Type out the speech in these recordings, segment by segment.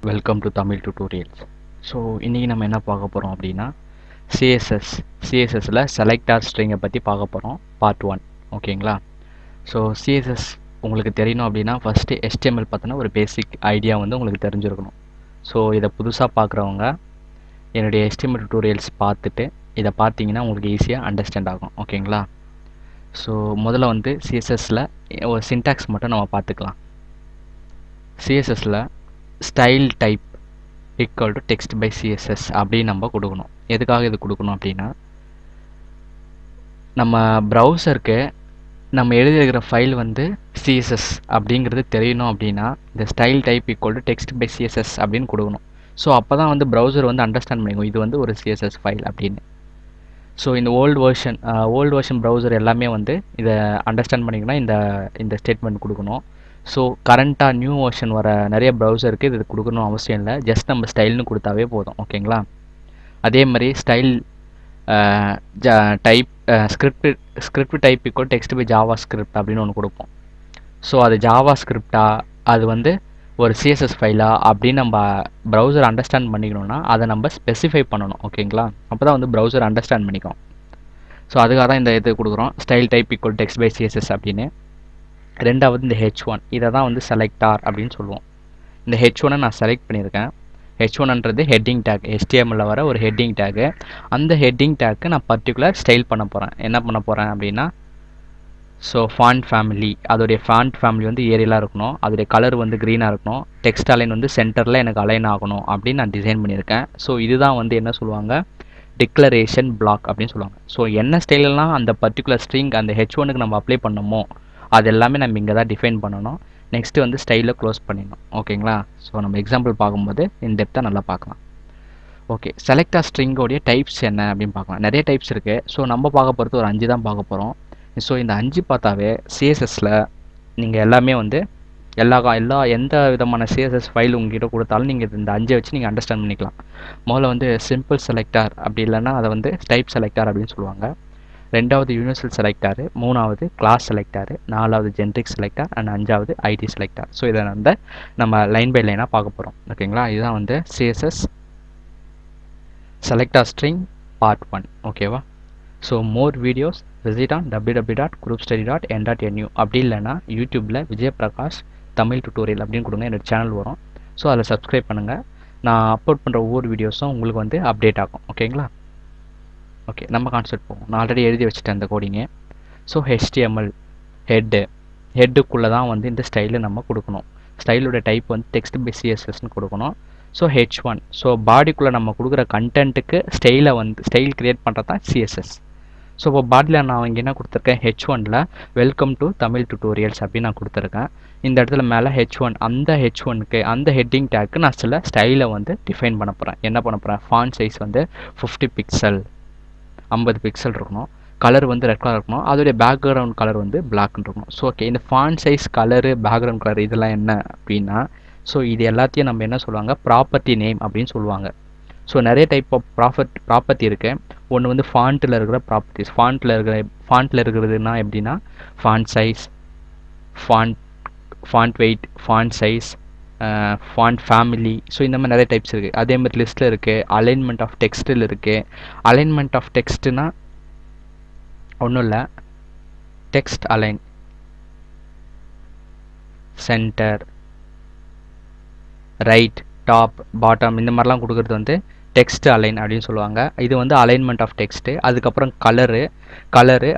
Welcome to Tamil tutorials. So இன்றைக்கி நம்ம என்ன பார்க்க போகிறோம் அப்படின்னா சிஎஸ்எஸில் செலக்டார் ஸ்ட்ரிங்கை பற்றி பார்க்க போகிறோம் பார்ட் 1. ஓகேங்களா? ஸோ சிஎஸ்எஸ் உங்களுக்கு தெரியணும் அப்படின்னா ஃபஸ்ட்டு HTML பார்த்தோன்னா ஒரு பேசிக் ஐடியா வந்து உங்களுக்கு தெரிஞ்சிருக்கணும். ஸோ இதை புதுசாக பார்க்குறவங்க என்னுடைய HTML டுட்டோரியல்ஸ் பார்த்துட்டு இதை பார்த்தீங்கன்னா உங்களுக்கு ஈஸியாக அண்டர்ஸ்டாண்ட் ஆகும். ஓகேங்களா? ஸோ முதல்ல வந்து சிஎஸ்எஸில் ஒரு சின்டாக்ஸ் மட்டும் நம்ம பார்த்துக்கலாம். சிஎஸ்எஸில் style type equal to text by CSS அப்படின்னு நம்ம கொடுக்கணும். எதுக்காக இது கொடுக்கணும் அப்படின்னா, நம்ம ப்ரௌசருக்கு நம்ம எழுதியிருக்கிற ஃபைல் வந்து சிஎஸ்எஸ் அப்படிங்கிறது தெரியணும் அப்படின்னா இந்த style type equal to text by CSS அப்படின்னு கொடுக்கணும். ஸோ அப்போ தான் வந்து ப்ரௌசர் வந்து அண்டர்ஸ்டாண்ட் பண்ணிக்கும் இது வந்து ஒரு சிஎஸ்எஸ் ஃபைல் அப்படின்னு. ஸோ இந்த ஓல்டு வெர்ஷன் ப்ரௌசர் எல்லாமே வந்து இதை அண்டர்ஸ்டாண்ட் பண்ணிக்கணும், இந்த ஸ்டேட்மெண்ட் கொடுக்கணும். ஸோ கரண்ட்டாக நியூ வெர்ஷன் வர நிறைய ப்ரௌசருக்கு இது கொடுக்கணும் அவசியம் இல்லை, ஜஸ்ட் நம்ம ஸ்டைல்னு கொடுத்தாவே போதும். ஓகேங்களா? அதே மாதிரி style type script type equal text by JavaScript அப்படின்னு ஒன்று கொடுப்போம். ஸோ அது ஜாவா ஸ்கிரிப்டா அது வந்து ஒரு சிஎஸ்எஸ் ஃபைலா அப்படின்னு நம்ம ப்ரௌசர் அண்டர்ஸ்டாண்ட் பண்ணிக்கணும்னா அதை நம்ம ஸ்பெசிஃபை பண்ணணும். ஓகேங்களா? அப்போ தான் வந்து ப்ரௌசர் அண்டர்ஸ்டாண்ட் பண்ணிக்கும். ஸோ அதுக்காக தான் இந்த இது கொடுக்குறோம், style type equal text by CSS அப்படின்னு. ரெண்டாவது இந்த H1, இதை தான் வந்து செலக்டார் அப்படின்னு சொல்லுவோம். இந்த H1 நான் செலக்ட் பண்ணியிருக்கேன். H1ன்றது ஹெட்டிங் டேக், HTML வர ஒரு ஹெட்டிங் டேக்கு. அந்த ஹெட்டிங் டேக்கு நான் பர்டிகுலர் ஸ்டைல் பண்ண போகிறேன். என்ன பண்ண போகிறேன் அப்படின்னா, ஸோ ஃபாண்ட் ஃபேமிலி, அதோடைய ஃபாண்ட் ஃபேமிலி வந்து ஏரியலாக இருக்கணும், அதோடைய கலர் வந்து க்ரீனாக இருக்கணும், டெக்ஸ்ட் அலைன் வந்து சென்டரில் எனக்கு அலைன் ஆகணும் அப்படின்னு நான் டிசைன் பண்ணியிருக்கேன். ஸோ இதுதான் வந்து என்ன சொல்லுவாங்க, டிக்ளரேஷன் பிளாக் அப்படின்னு சொல்லுவாங்க. ஸோ என்ன ஸ்டைலெலாம் அந்த பர்டிகுலர் ஸ்ட்ரிங் அந்த H1க்கு நம்ம அப்ளை பண்ணணுமோ அது எல்லாமே நம்ம இங்கே தான் டிஃபைன் பண்ணணும். நெக்ஸ்ட்டு வந்து ஸ்டைலில் க்ளோஸ் பண்ணிடணும். ஓகேங்களா? ஸோ நம்ம எக்ஸாம்பிள் பார்க்கும்போது இந்த டெப்த்தாக நல்லா பார்க்கலாம். ஓகே, செலக்டார் ஸ்ட்ரிங்கோடைய டைப்ஸ் என்ன அப்படின்னு பார்க்கலாம். நிறைய டைப்ஸ் இருக்குது. ஸோ நம்ம பார்க்க போகிறது ஒரு 5 தான் பார்க்க போகிறோம். ஸோ இந்த 5 பார்த்தாவே சிஎஸ்எஸில் நீங்கள் எல்லாமே வந்து எந்த விதமான சிஎஸ்எஸ் ஃபைல் உங்ககிட்ட கொடுத்தாலும் நீங்கள் இந்த 5 வச்சு நீங்கள் அண்டர்ஸ்டாண்ட் பண்ணிக்கலாம். முதல்ல வந்து சிம்பிள் செலக்டார், அப்படி இல்லைன்னா அதை வந்து டைப் செலக்டார் அப்படின்னு சொல்லுவாங்க. ரெண்டாவது யூனிவர்சல் செலக்டார், மூணாவது கிளாஸ் செலக்டார், நாலாவது ஜென்ரிக் செலக்டார், அண்ட் 5வது ஐடி செலக்டார். ஸோ இதை வந்து நம்ம லைன் பை லைனாக பார்க்க போகிறோம். ஓகேங்களா? இதுதான் வந்து சிஎஸ்எஸ் செலக்டார் ஸ்ட்ரிங் பார்ட் 1. ஓகேவா? So more videos visit on www.groupstudy.n.nu, அப்படி இல்லைன்னா யூடியூப்பில் விஜயபிரகாஷ் தமிழ் டுட்டோரியல் அப்படின்னு கொடுங்க, என்னோடய சேனல் வரும். ஸோ அதில் சப்ஸ்கிரைப் பண்ணுங்கள். நான் அப்லோட் பண்ணுற ஒவ்வொரு வீடியோஸும் உங்களுக்கு வந்து அப்டேட் ஆகும். ஓகேங்களா? ஓகே, நம்ம கான்செப்ட் போவோம். நான் ஆல்ரெடி எழுதி வச்சுட்டேன் அந்த கோடிங்கு. ஸோ HTML ஹெட்டுக்குள்ளே தான் வந்து இந்த ஸ்டைலை நம்ம கொடுக்கணும். ஸ்டைலோட டைப் வந்து டெக்ஸ்ட் பை சிஎஸ்எஸ்ன்னு கொடுக்கணும். ஸோ H1, ஸோ பாடிக்குள்ளே நம்ம கொடுக்குற கண்டென்ட்டுக்கு ஸ்டைல் க்ரியேட் பண்ணுறது தான் சிஎஸ்எஸ். ஸோ இப்போ பாடியில் நான் இங்கே என்ன கொடுத்துருக்கேன், H1ல் வெல்கம் டு தமிழ் டுட்டோரியல்ஸ் அப்படின்னு நான் கொடுத்துருக்கேன். இந்த இடத்துல மேலே H1, அந்த H1க்கு அந்த ஹெட்டிங் டேக்கு நான் சில ஸ்டைலை வந்து டிஃபைன் பண்ண போகிறேன். என்ன பண்ண போகிறேன், ஃபாண்ட் சைஸ் வந்து 50 பிக்சல் 50 பிக்சல் இருக்கணும், கலர் வந்து ரெட் கலர் இருக்கணும், அதோடைய பேக்ரவுண்ட் கலர் வந்து பிளாக்னு இருக்கணும். ஸோ ஓகே, இந்த font size, colour, background colour இதெல்லாம் என்ன அப்படின்னா, ஸோ இது எல்லாத்தையும் நம்ம என்ன சொல்லுவாங்க, ப்ராப்பர்ட்டி நேம் அப்படின்னு சொல்லுவாங்க. ஸோ நிறைய டைப் ஆஃப் ப்ராப்பர்ட்டி இருக்குது. ஒன்று வந்து ஃபாண்ட்டில் இருக்கிற ப்ராப்பர்ட்டிஸ். ஃபாண்ட்டில் இருக்கிறதுனா எப்படின்னா, font size, font weight, font size, font family. So இந்த மாதிரி நிறைய டைப்ஸ் இருக்குது. அதே மாதிரி லிஸ்ட்டில் இருக்குது. அலைன்மெண்ட் ஆஃப் டெக்ஸ்ட்டில் இருக்குது. அலைன்மெண்ட் ஆஃப் டெக்ஸ்ட்னா ஒன்றும் இல்லை, text align, centre, right, top, bottom, இந்த மாதிரிலாம் கொடுக்குறது வந்து டெக்ஸ்ட் அலைன் அப்படின்னு சொல்லுவாங்க. இது வந்து அலைன்மெண்ட் ஆஃப் டெக்ஸ்ட்டு. அதுக்கப்புறம் கலரு,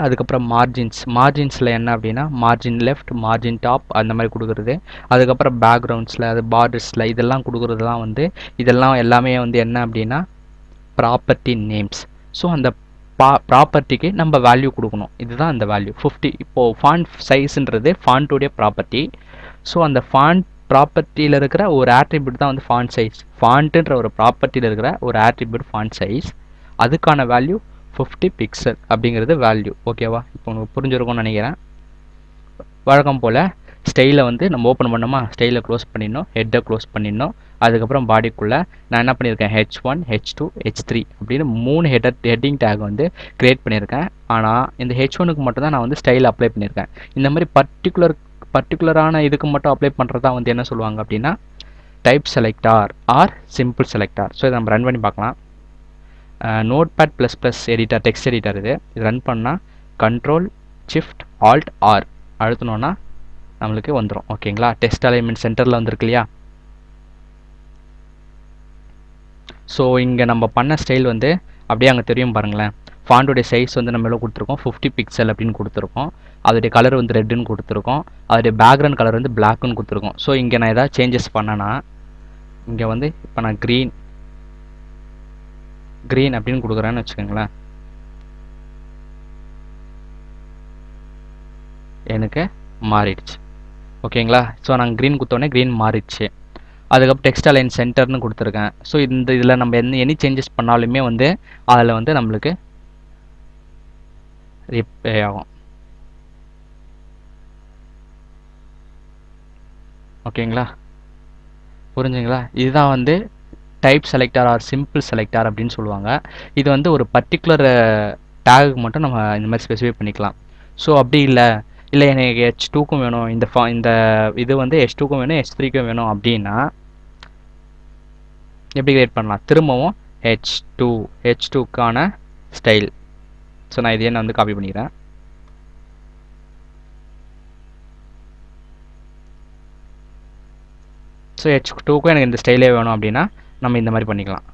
அதுக்கப்புறம் மார்ஜின்ஸில் என்ன அப்படின்னா, மார்ஜின் லெஃப்ட், மார்ஜின் டாப், அந்த மாதிரி கொடுக்குறது. அதுக்கப்புறம் பேக்ரவுண்ட்ஸில், அது பார்டர்ஸில் இதெல்லாம் கொடுக்குறது தான் வந்து, இதெல்லாம் எல்லாமே வந்து என்ன அப்படின்னா ப்ராப்பர்ட்டி நேம்ஸ். ஸோ அந்த ப்ராப்பர்ட்டிக்கு நம்ம வேல்யூ கொடுக்கணும். இதுதான் அந்த வேல்யூ 50. இப்போது ஃபாண்ட் சைஸ்ன்றது ஃபாண்ட்டுடைய ப்ராப்பர்ட்டி. ஸோ அந்த ஃபாண்ட் ப்ராப்பர்ட்டியில் இருக்கிற ஒரு ஆட்ரிபியூட் தான் வந்து ஃபாண்ட் சைஸ். ஃபாண்ட்டுன்ற ஒரு ப்ராப்பர்ட்டியில் இருக்கிற ஒரு ஆட்ரிபியூட் ஃபாண்ட் சைஸ், அதுக்கான வேல்யூ 50 பிக்சல் அப்படிங்கிறது வேல்யூ. ஓகேவா? இப்போ உங்களுக்கு புரிஞ்சிருக்கும்னு நினைக்கிறேன். வழக்கம் போல் ஸ்டைலை வந்து நம்ம ஓப்பன் பண்ணோமா, ஸ்டைலை க்ளோஸ் பண்ணிடணும், ஹெட்டை க்ளோஸ் பண்ணிடணும். அதுக்கப்புறம் பாடிக்குள்ளே நான் என்ன பண்ணியிருக்கேன், H1, H2, H3 அப்படின்னு 3 ஹெட்டிங் டேக் வந்து க்ரியேட் பண்ணியிருக்கேன். ஆனால் இந்த H1க்கு மட்டும் தான் நான் வந்து ஸ்டைல் அப்ளை பண்ணியிருக்கேன். இந்த மாதிரி பர்டிகுலரான இதுக்கு மட்டும் அப்ளை பண்ணுறதா வந்து என்ன சொல்லுவாங்க அப்படின்னா type selector or simple selector. So இதை நம்ம ரன் பண்ணி பார்க்கலாம். Notepad plus plus editor, text editor இது ரன் பண்ணால் கண்ட்ரோல் ஷிஃப்ட் ஆல்ட் ஆர் அழுத்தினோன்னா நம்மளுக்கு வந்துடும். ஓகேங்களா, டெக்ஸ்ட் அலைன்மெண்ட் சென்டரில் வந்துருக்கு இல்லையா. ஸோ இங்கே நம்ம பண்ண ஸ்டைல் வந்து அப்படியே அங்கே தெரியும் பாருங்களேன். ஃபாண்டோடைய சைஸ் வந்து நம்ம எவ்வளோ கொடுத்துருக்கோம், 50 பிக்சல் அப்படின்னு கொடுத்துருக்கோம். அதோடைய கலர் வந்து ரெட்டுன்னு கொடுத்துருக்கோம். அதோடைய பேக்ரவுண்ட் கலர் வந்து பிளாக்குன்னு கொடுத்துருக்கோம். ஸோ இங்கே நான் ஏதாவது சேஞ்சஸ் பண்ணேன்னா இங்கே வந்து இப்போ நான் க்ரீன் அப்படின்னு கொடுக்குறேன்னு வச்சுக்கோங்களேன், எனக்கு மாறிடுச்சு. ஓகேங்களா, ஸோ நான் க்ரீன் கொடுத்தோடனே க்ரீன் மாறிடுச்சு. அதுக்கப்புறம் டெக்ஸ்ட் அலைன் சென்டர்னு கொடுத்துருக்கேன். ஸோ இந்த இதில் நம்ம எனி சேஞ்சஸ் பண்ணாலுமே வந்து அதில் வந்து நம்மளுக்கு ரிப்ளே ஆகும். ஓகேங்களா, புரிஞ்சுங்களா. இதுதான் வந்து type selector or simple selector அப்படின்னு சொல்லுவாங்க. இது வந்து ஒரு பர்டிகுலர் டேகுக்கு மட்டும் நம்ம இந்த மாதிரி ஸ்பெசிஃபை பண்ணிக்கலாம். ஸோ அப்படி இல்லை எனக்கு H2க்கும் வேணும், இந்த இது வந்து H2க்கும் வேணும், H3க்கும் வேணும் அப்படின்னா எப்படி கிரியேட் பண்ணலாம், திரும்பவும் H2க்கான ஸ்டைல். ஸோ நான் இதையே நான் வந்து காப்பி பண்ணிக்கிறேன். ஸோ H2க்கும் எனக்கு இந்த ஸ்டைலே வேணும் அப்படின்னா நம்ம இந்த மாதிரி பண்ணிக்கலாம்.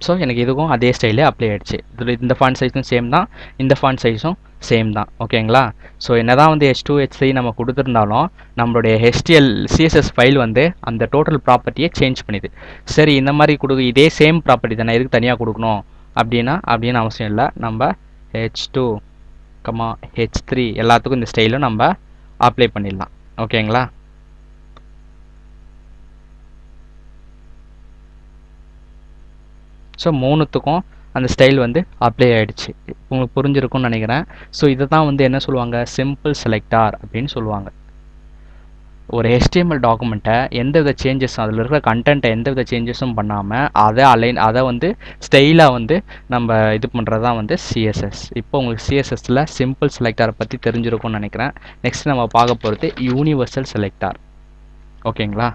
ஸோ எனக்கு இதுக்கும் அதே ஸ்டைலே அப்ளை ஆகிடுச்சு. இதில் இந்த ஃபாண்ட் சைஸும் சேம் தான், இந்த ஃபாண்ட் சைஸும் சேம் தான். ஓகேங்களா, ஸோ என்ன தான் வந்து H2 H3 நம்ம கொடுத்துருந்தாலும் நம்மளுடைய HTML CSS ஃபைல் வந்து அந்த டோட்டல் ப்ராப்பர்ட்டியை சேஞ்ச் பண்ணிது. சரி, இந்த மாதிரி இதே சேம் ப்ராப்பர்ட்டி தானே, எதுக்கு தனியாக கொடுக்கணும் அப்படின்னு அவசியம் இல்லை. நம்ம H2, H3 எல்லாத்துக்கும் இந்த ஸ்டைலும் நம்ம அப்ளை பண்ணிடலாம். ஓகேங்களா, ஸோ மூணுத்துக்கும் அந்த ஸ்டைல் வந்து அப்ளை ஆகிடுச்சு. உங்களுக்கு புரிஞ்சிருக்கும்னு நினைக்கிறேன். ஸோ இதை தான் வந்து என்ன சொல்லுவாங்க, சிம்பிள் செலக்டார் அப்படின்னு சொல்லுவாங்க. ஒரு HTML டாக்குமெண்ட்டை எந்தவித சேஞ்சஸும், அதில் இருக்கிற கண்டென்ட்டை எந்தவித சேஞ்சஸும் பண்ணாமல் அதை வந்து ஸ்டைலாக வந்து நம்ம இது பண்ணுறது தான் வந்து CSS. இப்போ உங்களுக்கு CSSல சிம்பிள் செலக்டாரை பற்றி தெரிஞ்சிருக்கும்னு நினைக்கிறேன். நெக்ஸ்ட் நம்ம பார்க்க போகிறது யூனிவர்சல் செலக்டார். ஓகேங்களா,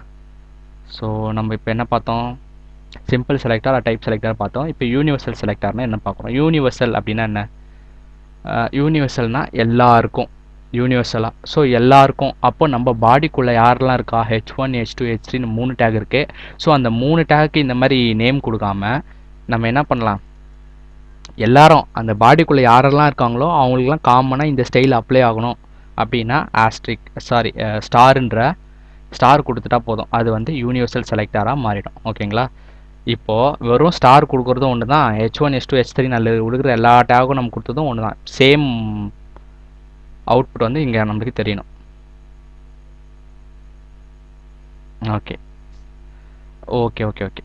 ஸோ நம்ம இப்போ என்ன பார்த்தோம், சிம்பிள் செலக்டார் டைப் செலக்டார் பார்த்தோம். இப்போ யூனிவர்சல் செலக்டார்னா என்ன பார்க்குறோம். யூனிவர்சல் அப்படின்னா என்ன, யூனிவர்சல்னா எல்லாருக்கும், யூனிவர்சலாக. ஸோ எல்லாருக்கும் அப்போ நம்ம பாடிக்குள்ளே யாரெல்லாம் இருக்கா, H1 H2 H3 3 டேக் இருக்குது. ஸோ அந்த 3 டேக்கு இந்த மாதிரி நேம் கொடுக்காம நம்ம என்ன பண்ணலாம், எல்லாரும் அந்த பாடிக்குள்ளே யாரெல்லாம் இருக்காங்களோ அவங்களுக்குலாம் காமனாக இந்த ஸ்டைல் அப்ளை ஆகணும் அப்படின்னா ஸ்டார் கொடுத்துட்டா போதும், அது வந்து யூனிவர்சல் செலக்டாராக மாறிடும். ஓகேங்களா, இப்போது வெறும் ஸ்டார் கொடுக்குறதும் ஒன்று தான், H1 H2 H3 நல்லது கொடுக்குற எல்லா டேகும் நம்ம கொடுத்ததும் ஒன்று தான். சேம் அவுட்புட் வந்து இங்கே நம்மளுக்கு தெரியணும். Okay okay okay okay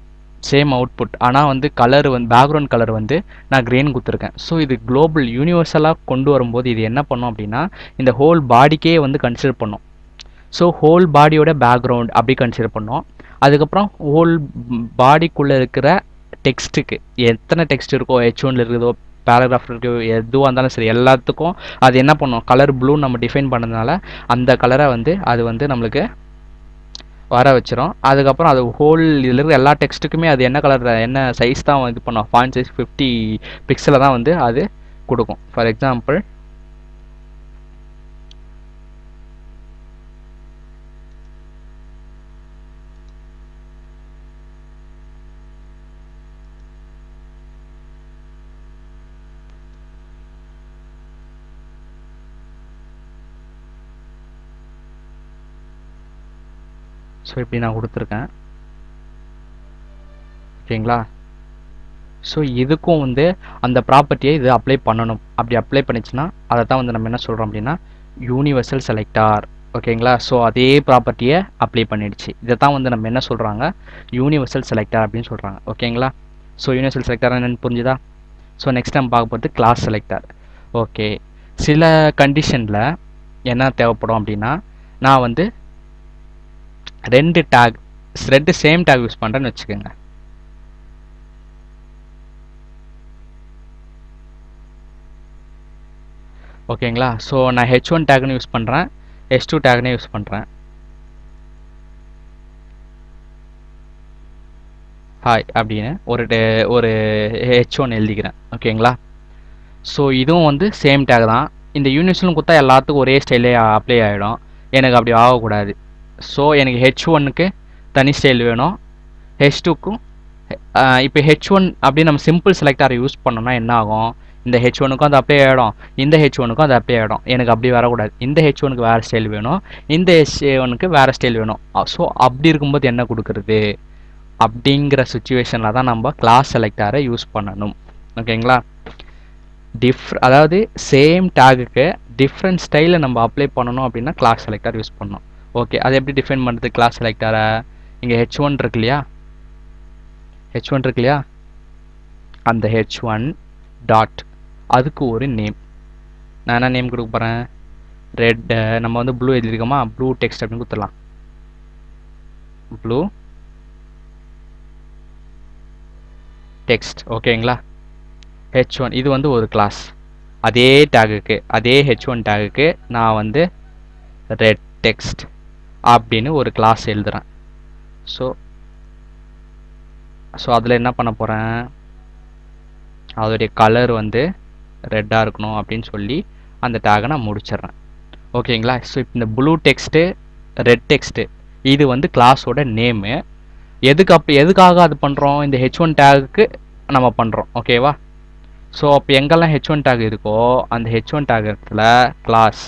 same output. ஆனால் வந்து கலர் வந்து பேக்ரவுண்ட் கலர் வந்து நான் க்ரீன் கொடுத்துருக்கேன். ஸோ இது குளோபல் யூனிவர்சலாக கொண்டு வரும்போது இது என்ன பண்ணும் அப்படின்னா இந்த ஹோல் பாடிக்கே வந்து கன்சிடர் பண்ணும். ஸோ ஹோல் பாடியோட பேக்ரவுண்ட் அப்படி கன்சிடர் பண்ணோம். அதுக்கப்புறம் ஹோல் பாடிக்குள்ளே இருக்கிற டெக்ஸ்ட்டுக்கு எத்தனை டெக்ஸ்ட் இருக்கோ, H1 இருக்குதோ, பேராகிராஃப் இருக்கோ, எதுவாக இருந்தாலும் சரி எல்லாத்துக்கும் அது என்ன பண்ணும், கலர் ப்ளூ நம்ம டிஃபைன் பண்ணதுனால அந்த கலரை வந்து அது வந்து நம்மளுக்கு வர வச்சிரும். அதுக்கப்புறம் அது ஹோல் இதில் இருக்கிற எல்லா டெக்ஸ்ட்டுக்குமே அது என்ன கலர் என்ன சைஸ் தான் இது பண்ணும், ஃபாண்ட் சைஸ் 50 பிக்சலை தான் வந்து அது கொடுக்கும். ஃபார் எக்ஸாம்பிள் ஸோ இப்படி நான் கொடுத்துருக்கேன். ஓகேங்களா, ஸோ இதுக்கும் வந்து அந்த ப்ராப்பர்ட்டியை இது அப்ளை பண்ணணும். அப்படி அப்ளை பண்ணிச்சுன்னா அதை தான் வந்து நம்ம என்ன சொல்கிறோம் அப்படின்னா யூனிவர்சல் செலக்டார். ஓகேங்களா, ஸோ அதே ப்ராப்பர்ட்டியை அப்ளை பண்ணிடுச்சு. இதை தான் வந்து நம்ம என்ன சொல்கிறாங்க, யூனிவர்சல் செலக்டார் அப்படின்னு சொல்கிறாங்க. ஓகேங்களா, ஸோ யூனிவர்சல் செலக்டார் என்னென்னு புரிஞ்சுதா. ஸோ நெக்ஸ்ட் நம்ம பார்க்க போகிறது கிளாஸ் செலக்டார். ஓகே, சில கண்டிஷனில் என்ன தேவைப்படும் அப்படின்னா நான் வந்து ரெண்டு சேம் டேக் யூஸ் பண்ணுறேன்னு வச்சுக்கோங்க. ஓகேங்களா, ஸோ நான் H1 டேக்னு யூஸ் பண்ணுறேன், h2 டேக்னே யூஸ் பண்ணுறேன். ஹாய் அப்படின்னு ஒரு h1 எழுதிக்கிறேன். ஓகேங்களா? ஸோ இதுவும் வந்து சேம் டேக் தான். இந்த யூனிவர்சலும் கொடுத்தா எல்லாத்துக்கும் ஒரே ஸ்டைலே அப்ளை ஆகிடும். எனக்கு அப்படி ஆகக்கூடாது. ஸோ எனக்கு h1க்கு தனி ஸ்டைல் வேணும், h2க்கும். இப்போ h1 அப்படின்னு நம்ம சிம்பிள் செலக்டாரை யூஸ் பண்ணோம்னா என்ன ஆகும், இந்த h1க்கும் அது அப்ளை ஆகிடும், இந்த h1க்கும் அது அப்ளை ஆகிடும். எனக்கு அப்படி வரக்கூடாது. இந்த h1க்கு வேறு ஸ்டைல் வேணும், இந்த h1க்கு வேறு ஸ்டைல் வேணும். ஸோ அப்படி இருக்கும்போது என்ன கொடுக்குறது அப்படிங்கிற சுச்சுவேஷனில் தான் நம்ம கிளாஸ் செலக்டாரை யூஸ் பண்ணணும். ஓகேங்களா? அதாவது சேம் டேகுக்கு டிஃப்ரெண்ட் ஸ்டைலில் நம்ம அப்ளை பண்ணணும் அப்படின்னா கிளாஸ் செலக்டார் யூஸ் பண்ணணும். ஓகே, அது எப்படி டிஃபைன் பண்ணுறது கிளாஸ் செலக்டாரை? இங்கே h1 இருக்கு இல்லையா, h1 இருக்கு இல்லையா, அந்த h1 டாட் அதுக்கு ஒரு நேம். நான் என்ன நேம் கொடுக்க போகிறேன்? ரெட், நம்ம வந்து ப்ளூ எழுதிருக்கோமா, ப்ளூ டெக்ஸ்ட் அப்படின்னு கொடுத்துடலாம். Blue text. ஓகேங்களா? h1 இது வந்து ஒரு கிளாஸ். அதே டேகுக்கு, அதே h1 டேகுக்கு நான் வந்து ரெட் டெக்ஸ்ட் அப்படின்னு ஒரு கிளாஸ் எழுதுகிறேன். ஸோ அதில் என்ன பண்ண போகிறேன், அதோடைய கலர் வந்து ரெட்டாக இருக்கணும் அப்படின்னு சொல்லி அந்த டேகை நான் முடிச்சிடுறேன். ஓகேங்களா? ஸோ இப்போ இந்த ப்ளூ டெக்ஸ்ட்டு, ரெட் டெக்ஸ்ட்டு இது வந்து கிளாஸோட நேமு. எதுக்காக அது பண்ணுறோம், இந்த h1 டேகுக்கு நம்ம பண்ணுறோம். ஓகேவா? ஸோ அப்போ எங்கெல்லாம் h1 டேக் இருக்கோ அந்த h1 டேக் இடத்துல கிளாஸ்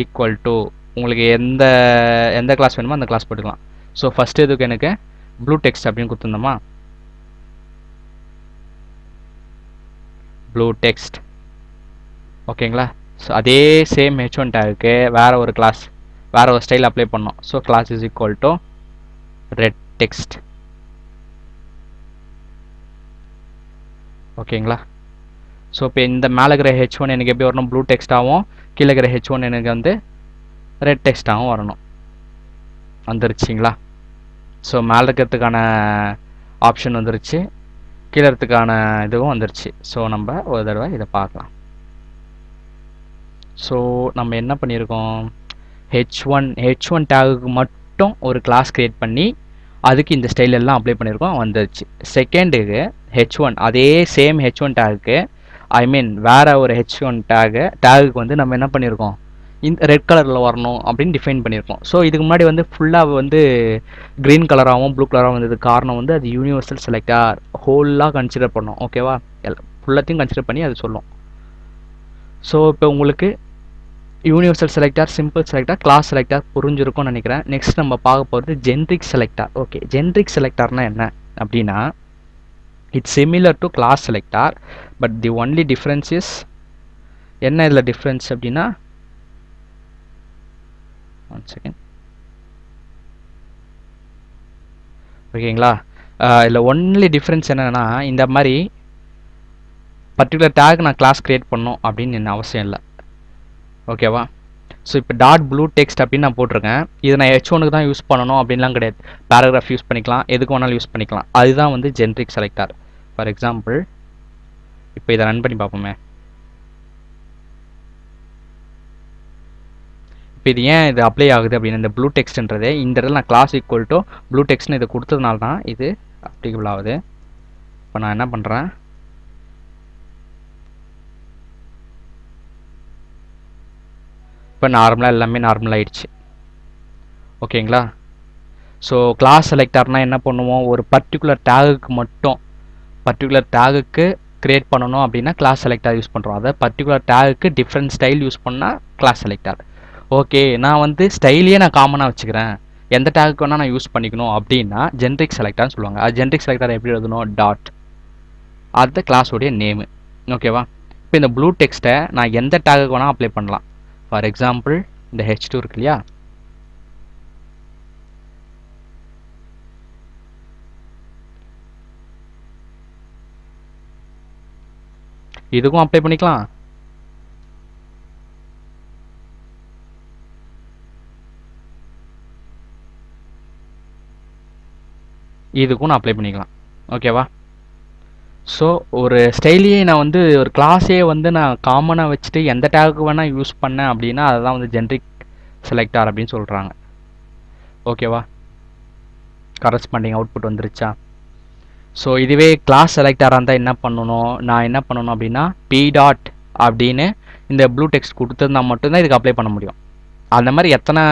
ஈக்குவல் டு உங்களுக்கு எந்த கிளாஸ் வேணுமோ அந்த கிளாஸ் போட்டுக்கலாம். ஸோ ஃபஸ்ட்டு இதுக்கு எனக்கு ப்ளூ டெக்ஸ்ட் அப்படின்னு கொடுத்துருந்தோமா, ப்ளூ டெக்ஸ்ட். ஓகேங்களா? ஸோ அதே சேம் h1 டேகுக்கு வேறு ஒரு கிளாஸ், வேறு ஒரு ஸ்டைல் அப்ளை பண்ணோம். So class is equal to red text. ஓகேங்களா? ஸோ இப்போ இந்த மேலே இருக்கிற h1 எனக்கு எப்படி வரணும், ப்ளூ டெக்ஸ்டாகவும், கீழே இருக்கிற h1 எனக்கு வந்து ரெட் டெக்ஸ்டாகவும் வரணும். வந்துருச்சிங்களா? ஸோ மேலே இருக்கிறதுக்கான ஆப்ஷன் வந்துருச்சு, கீழே இருக்கிறதுக்கான இதுவும் வந்துருச்சு. ஸோ நம்ம ஒரு தடவை இதை பார்க்கலாம். ஸோ நம்ம என்ன பண்ணியிருக்கோம், h1 டேகுக்கு மட்டும் ஒரு கிளாஸ் க்ரியேட் பண்ணி அதுக்கு இந்த ஸ்டைல் எல்லாம் அப்ளை பண்ணியிருக்கோம், வந்துருச்சு. செகண்டுக்கு h1 அதே சேம் h1 டேகுக்கு, ஐ மீன் வேறு ஒரு h1 டேகுக்கு வந்து நம்ம என்ன பண்ணியிருக்கோம், இந்த ரெட் கலரில் வரணும் அப்படின்னு டிஃபைன் பண்ணியிருக்கோம். ஸோ இதுக்கு முன்னாடி வந்து ஃபுல்லாக வந்து க்ரீன் கலராகவும் ப்ளூ கலராகவும் வந்தது காரணம் வந்து அது யூனிவர்சல் செலக்டார் ஹோலாக கன்சிடர் பண்ணோம். ஓகேவா? ஃபுல்லாத்தையும் கன்சிடர் பண்ணி அது சொல்லும். ஸோ இப்போ உங்களுக்கு universal selector, simple selector, class selector புரிஞ்சிருக்கும்னு நினைக்கிறேன். நெக்ஸ்ட் நம்ம பார்க்க போகிறது ஜென்ரிக் செலக்டார். ஓகே, ஜென்ரிக் செலக்டார்னா என்ன அப்படின்னா, it's similar to class selector, but the only difference is, என்ன இதில் டிஃப்ரென்ஸ் அப்படின்னா, ஒன் செகண்ட். ஓகேங்களா? இதில் ஒன்லி டிஃப்ரென்ஸ் என்னென்னா, இந்த மாதிரி பர்டிகுலர் டேக் நான் கிளாஸ் க்ரியேட் பண்ணணும் அப்படின்னு என்ன அவசியம் இல்லை. ஓகேவா? ஸோ இப்போ டாட் ப்ளூ டெக்ஸ்ட் அப்படின்னு நான் போட்டிருக்கேன். இதை நான் h1க்கு தான் யூஸ் பண்ணணும் அப்படின்லாம் கிடையாது. பேராகிராஃப் யூஸ் பண்ணிக்கலாம், எதுக்கு வேணாலும் யூஸ் பண்ணிக்கலாம். அதுதான் வந்து ஜென்ரிக் செலக்டார். ஃபார் எக்ஸாம்பிள் இப்போ இதை ரன் பண்ணி பார்ப்போமே. இப்போ இது ஏன் இது அப்ளை ஆகுது அப்படின்னா, இந்த ப்ளூ டெக்ஸ்ட்ன்றது இந்த இடத்துல நான் கிளாஸ் ஈக்குவல் டு ப்ளூ டெக்ஸ்ட்னு இதை கொடுத்ததுனால தான் இது அப்ளிகபிள் ஆகுது. இப்போ நான் என்ன பண்ணுறேன், இப்போ நார்மலாக எல்லாமே நார்மல் ஆயிடுச்சு. ஓகேங்களா? ஸோ கிளாஸ் செலக்டார்னால் என்ன பண்ணுவோம், ஒரு பர்டிகுலர் டேகுக்கு மட்டும், பர்டிகுலர் டேகுக்கு க்ரியேட் பண்ணணும் அப்படின்னா கிளாஸ் செலக்டார் யூஸ் பண்ணுறோம். அதை பர்டிகுலர் டேகுக்கு டிஃப்ரெண்ட் ஸ்டைல் யூஸ் பண்ணால் கிளாஸ் செலக்டார். ஓகே, நான் வந்து ஸ்டைலையே நான் காமனாக வச்சுக்கிறேன், எந்த டேகுக்கு வேணால் நான் யூஸ் பண்ணிக்கணும் அப்படின்னா ஜென்ரிக் செலக்டார்னு சொல்லுவாங்க. அது ஜென்ரிக் செலக்டார் எப்படி எழுதணும், டாட் அது கிளாஸோடைய நேமு. ஓகேவா? இப்போ இந்த ப்ளூ டெக்ஸ்ட்டை நான் எந்த டேகுக்கு வேணால் அப்ளை பண்ணலாம். ஃபார் எக்ஸாம்பிள் இந்த h2 இருக்கு இல்லையா, இதுக்கும் அப்ளை பண்ணிக்கலாம், இதுக்கும் நான் அப்ளை பண்ணிக்கலாம். ஓகேவா? ஸோ ஒரு ஸ்டைலையே நான் வந்து ஒரு கிளாஸே வந்து நான் காமனாக வச்சுட்டு எந்த டேகுக்கு வேணால் யூஸ் பண்ணேன் அப்படின்னா அதுதான் வந்து ஜென்ரிக் செலக்டார் அப்படின்னு சொல்கிறாங்க. ஓகேவா, கரஸ்பாண்டிங் அவுட்புட் வந்துருச்சா? ஸோ இதுவே கிளாஸ் செலக்டாராக இருந்தால் என்ன பண்ணணும், நான் என்ன பண்ணணும் அப்படின்னா பி டாட் அப்படின்னு இந்த ப்ளூ டெக்ஸ்ட் கொடுத்துருந்தா மட்டும்தான் இதுக்கு அப்ளை பண்ண முடியும். அந்த மாதிரி எத்தனை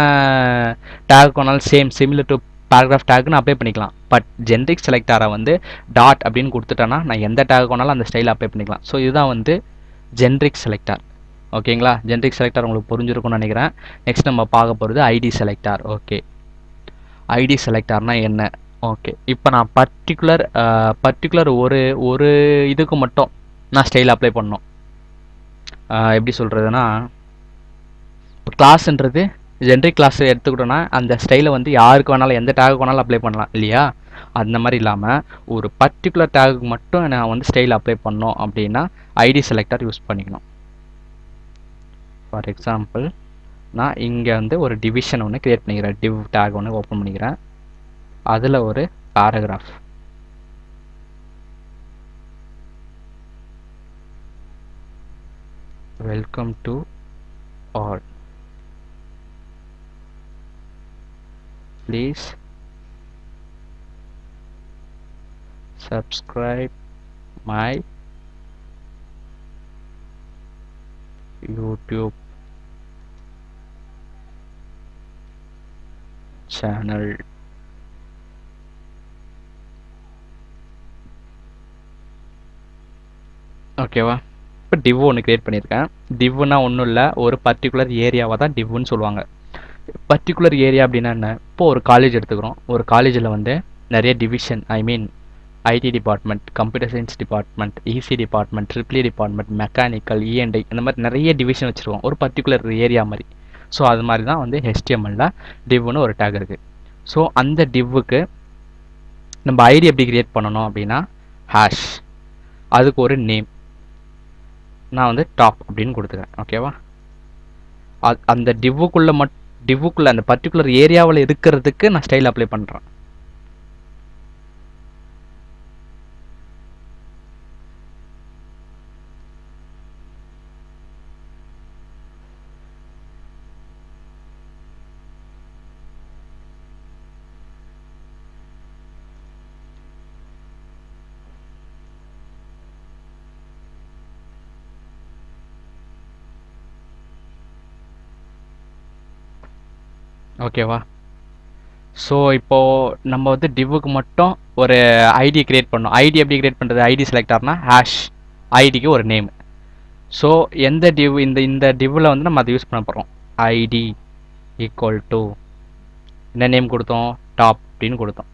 டேக் வேணாலும் சிமிலர் டு பேராகிராஃப் டேக்னு அப்ளை பண்ணிக்கலாம். பட் ஜென்ரிக் செலக்டாரை வந்து டாட் அப்படின்னு கொடுத்துட்டேன்னா நான் எந்த டேக் வேணாலும் அந்த ஸ்டைலில் அப்ளை பண்ணிக்கலாம். ஸோ இதுதான் வந்து ஜென்ரிக் செலக்டார். ஓகேங்களா, ஜென்ரிக் செலக்டார் உங்களுக்கு புரிஞ்சிருக்கும்னு நினைக்கிறேன். நெக்ஸ்ட் நம்ம பார்க்க போகிறது ஐடி செலக்டார். ஓகே, ஐடி செலக்டார்னா என்ன? ஓகே, இப்போ நான் பர்டிகுலர் ஒரு இதுக்கு மட்டும் நான் ஸ்டைல் அப்ளை பண்ணணும். எப்படி சொல்கிறதுனா, கிளாஸ்ன்றது ஜென்ரிக் கிளாஸ் எடுத்துக்கிட்டோன்னா அந்த ஸ்டைலை வந்து யாருக்கு வேணாலும் எந்த டேகுக்கு வேணாலும் அப்ளை பண்ணலாம் இல்லையா? அந்த மாதிரி இல்லாமல் ஒரு பர்டிகுலர் டேகுக்கு மட்டும் நான் வந்து ஸ்டைல் அப்ளை பண்ணோம் அப்படின்னா ஐடி செலக்டார் யூஸ் பண்ணிக்கணும். ஃபார் எக்ஸாம்பிள், நான் இங்கே வந்து ஒரு டிவிஷன் ஒன்று க்ரியேட் பண்ணிக்கிறேன். டிவ் டேக் ஒன்று ஓப்பன் பண்ணிக்கிறேன். அதில் ஒரு paragraph, welcome to all, please subscribe my YouTube channel. ஓகேவா, இப்போ டிவ் ஒன்று க்ரியேட் பண்ணியிருக்கேன். டிவ்னா ஒன்றும் இல்லை, ஒரு பர்டிகுலர் ஏரியாவை தான் டிவ்னு சொல்லுவாங்க. பர்டிகுலர் ஏரியா அப்படின்னா என்ன? இப்போது ஒரு காலேஜ் எடுத்துக்கிறோம். ஒரு காலேஜில் வந்து நிறைய division, I mean IT department, computer science department, EC department, triple department, mechanical, E and I, இந்த மாதிரி நிறைய டிவிஷன் வச்சுருக்கோம் ஒரு பர்டிகுலர் ஏரியா மாதிரி. ஸோ அது மாதிரி தான் வந்து HTML டிவ்னு ஒரு டேக் இருக்குது. ஸோ அந்த டிவ்வுக்கு நம்ம ஐடி எப்படி க்ரியேட் பண்ணணும் அப்படின்னா ஹேஷ், அதுக்கு ஒரு நேம் நான் வந்து டாப் அப்படின்னு கொடுத்துக்கிறேன். ஓகேவா, அந்த டிவ்வுக்குள்ளே அந்த பர்டிகுலர் ஏரியாவில் இருக்கிறதுக்கு நான் ஸ்டைல் அப்ளை பண்ணுறேன். ஓகேவா, ஸோ இப்போது நம்ம வந்து டிவ்வுக்கு மட்டும் ஒரு ஐடி க்ரியேட் பண்ணோம். ஐடி எப்படி க்ரியேட் பண்ணுறது? ஐடி செலக்டார்னா ஹேஷ், ஐடிக்கு ஒரு நேம். ஸோ எந்த டிவ் இந்த டிவ்வில் வந்து நம்ம அதை யூஸ் பண்ண போகிறோம். ஐடி ஈக்குவல் டு என்ன நேம் கொடுத்தோம்? டாப் அப்படின்னு கொடுத்தோம்.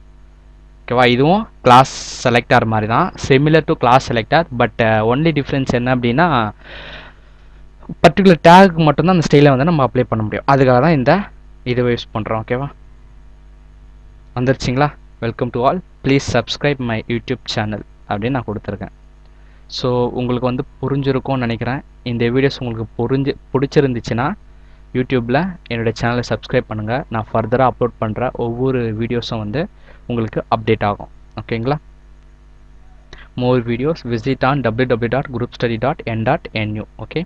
ஓகேவா, இதுவும் கிளாஸ் செலக்டார் மாதிரி தான், similar to class selector. But only difference என்ன அப்படின்னா பர்டிகுலர் டேக் மட்டும்தான் அந்த ஸ்டைலை வந்து நம்ம அப்ளை பண்ண முடியும். அதுக்காக தான் இந்த இதுவை யூஸ் பண்ணுறோம். ஓகேவா, வந்துருச்சிங்களா? Welcome to all, please subscribe my YouTube channel அப்படின்னு நான் கொடுத்துருக்கேன். ஸோ உங்களுக்கு வந்து புரிஞ்சிருக்கும்னு நினைக்கிறேன். இந்த வீடியோஸ் உங்களுக்கு பிடிச்சிருந்துச்சுன்னா யூடியூப்பில் என்னோடய சேனலை சப்ஸ்கிரைப் பண்ணுங்கள். நான் ஃபர்தராக அப்லோட் பண்ணுற ஒவ்வொரு வீடியோஸும் வந்து உங்களுக்கு அப்டேட் ஆகும். ஓகேங்களா? more videos visit on www.groupstudy.n.nu. okay.